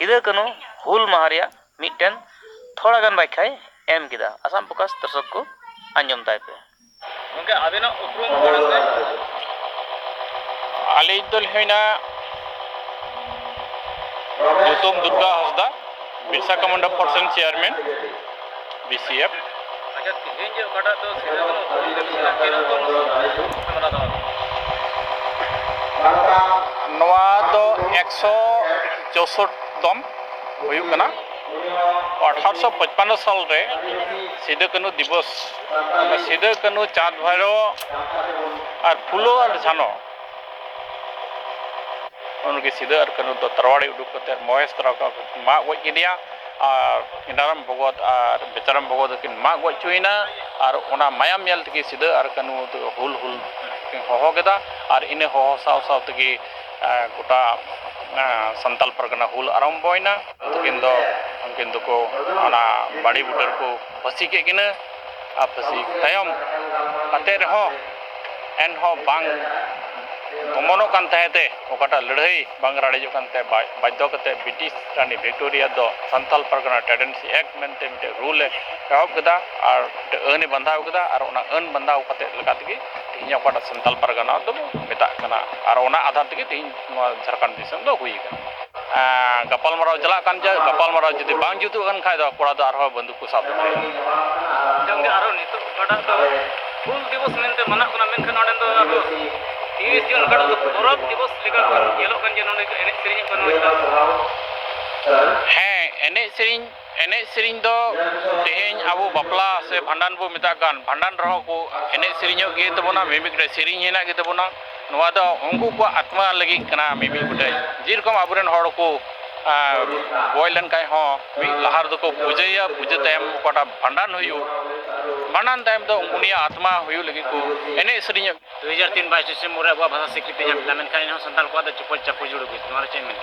सिदा कानू हुल माहा मिट्टन थोड़ा गान व्याख्या एम किदा आसाम प्रकाश दर्शक को आंजम ताय पे उनके आवेना उपरुम करते आले दल हैना गौतम दुर्गा हंसदा बिरसा कमांडा पर्सन चेयरमैन बीसीएफ। अच्छा तीन जो कटा तो सिदा कानू नवा दो 164 तम हुयु कना 1855 साल रे सिदा कानू दिवस सिदा कानू चाँद भैरो और फुलो और झानो उनके सिदा और कानू तो तरवाड़ी उडुक कते महेश तरह का मा गoj किदिया और इंदाराम भगवत और बेचाराम भगवत किन मा गoj चुइना और ओना मायाम नेल तकी सिदा और कानू तो हुल हुल होहो केदा और इने होहो साव साव तकी गोटा संताल परगना हुल आरंभोइना उनकिन दो को ओना बाड़ी बुटर को फसी के किना आ फसी तायम कते रहो एन हो बांग तमनो कान तहेते ओकाटा लड़ाई बांग राड़ेजो कान ते बाध्य कते ब्रिटिश रानी विक्टोरिया दो संताल परगना टेंडेंसी एक्ट मेनते मिटे रूल एहब कदा और अन बंधाव कदा और ओना अन बंधाव कते लगा तगी तीन ओकाटा संताल परगना दो मेता कना और ओना आधार तगी तीन झारखंड दिसम दो हुई कना गपाल माराव चला कान जे गपाल माराव जदि बांग जुतु कान खाय दो कोड़ा दो आरो बंदूक को साब दे जंगे आरो नितो कटा तो फुल दिवस मेनते मना कना मेनखान नोडे दो आरो 30 जून कटा तो गौरव दिवस लेका येलो कान जे नोडे एने सेरिंग को एने सेरिंग दो तेहेन आबो बापला से भांडान बो मेता कान भांडान रहो को एने सेरिंग गे तबोना मेमिक रे सेरिंग हेना गे तबोना नवा दो उनको को आत्मा लगी कना मेमी गुटे जिरकम आबुरेन हड़ को बोयलन काय हो मी लहार दो को पूजया पूजा टाइम कोटा भांडान हुयु भांडान टाइम दो उनिया आत्मा हुयु लगी को एने सेरिंग 2003 22 डिसेंबर रे भाषा स्वीकृति जाम मेन खाइन संताल को चुप चापो जुड़ गई तुम्हारे चेन में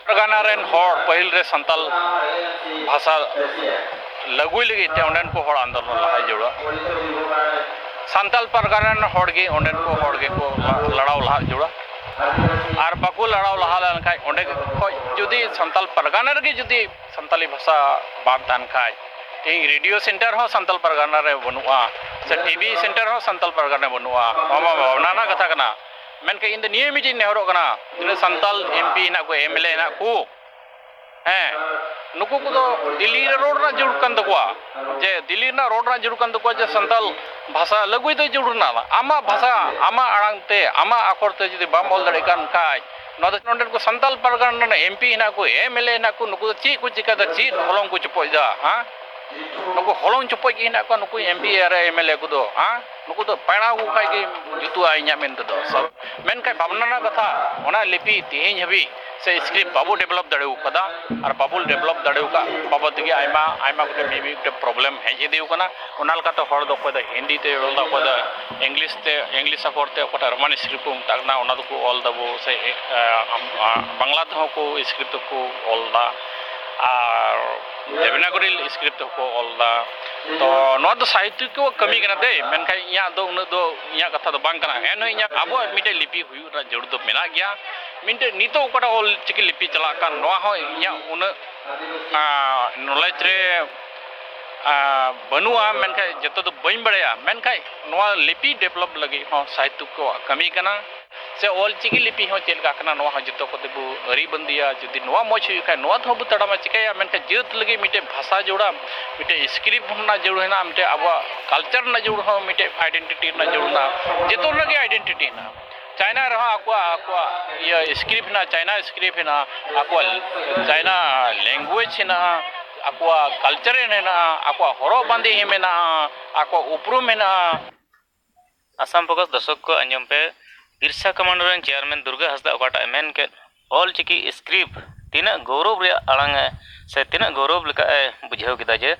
परगाना रेन हड़ पहिल रे संताल भाषा लगुई लगी ते ओंडन को हड़ आंदोलन लहाय जोड़ा संताल परगाना हड़ गे ओंडन को हड़ गे को लड़ाव लहा जोड़ा और बाकू लड़ाव लहा लन खाय ओंडे को जुदी संताल परगाना रे जुदी संताली भाषा बाग दान खाय ते रेडियो सेंटर हो संताल परगाना रे बनुआ से टीवी सेंटर हो संताल परगाना बनुआ मामा भावना ना कथा कना मेनके इन निये मिटिंग नेहरो कना दिन संताल एमपी ना को एमएलए ना को नुकु को तो दिल्ली रोड ना जुड़ कन तकवा जे दिल्ली ना रोड ना जुड़ कन तकवा जे संताल भाषा लगुई तो जुड़ ना आमा भाषा आमा आड़ांग ते आमा आखर ते जदि बाम बोल दड़े कान काय नोडन को संताल परगना एमपी ना को एमएलए ना को नुकु ची को चिका दा ची हलंग को चपोजा हां नुकु हलंग चपोज गी ना को नुकु एमपी आर एमएलए को दो हां नुकु तो पैणा को खाय के जुतु आइया मेन तो सब मेन काय भावना ना कथा ओना लिपि तेहेन हबी से स्क्रिप्ट बाबू डेवलप दड़ेउ कदा और बाबू डेवलप दड़ेउ का बाबत गे आयमा आयमा को मेबी के प्रॉब्लम है जे देउ कना ओनाल का तो हड़ दो को हिंदी ते रोल दा को इंग्लिश अकोरते कोटा रोमान स्क्रिप्ट को तागना ओना दो को ऑल दबो से बांग्ला तो को स्क्रिप्ट को ऑल दा और देवनागरी स्क्रिप्ट को ऑल दा तो नो दो साहित्य को कमी कना दे मेनखा इया दो उन दो इया कथा दो बांग कना एन इया आबो मिटे लिपि हुयु रा जड़ दो मेना गया मिनटे नितो कोटा ऑल चिकी लिपि चला का नो हो इया उन नॉलेज रे बनुआ मेनखा जतो दो बइन बड़या मेनखा नो लिपि डेवलप लगी हो साहित्य को कमी कना से ऑल चिकी लिपि हो चेलका कना नो हो जतो को देबु अरी बंदिया जदि नो मोच हुई का नो थो तड़मा चिकाया मेनखा जेत लगी मिटे भाषा जोड़ा मिटे स्क्रिप्ट ना जोड़ ना मिटे अब कल्चर ना जोड़ हो मिटे आइडेंटिटी ना जोड़ना जतो लगे आइडेंटिटी ना चाइना रहा aqua ये स्क्रिप्ट ना चाइना स्क्रिप्ट ना aqua चाइना लैंग्वेज ना aqua कल्चर ना aqua हरो बांधे ही में ना aqua उपरू में ना आसाम प्रकाश दर्शक को अंजम पे बिरसा कमांडर रेन चेयरमैन दुर्गा हंसदा ओकाटा मेन के ऑल चिकी स्क्रिप्ट तीना गौरव रे आड़ांग से तीना गौरव लेका बुझाव किदा जे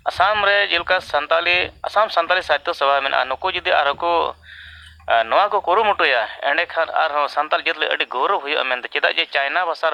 आसाम रे जेलका आसाम संताली साहित्य सभा में नुको जुदी आर को नवा को कुरुमुटुया एंडे खान आर संताल जितले अडी गौरव हुई मेन चेदा जे चाइना भाषा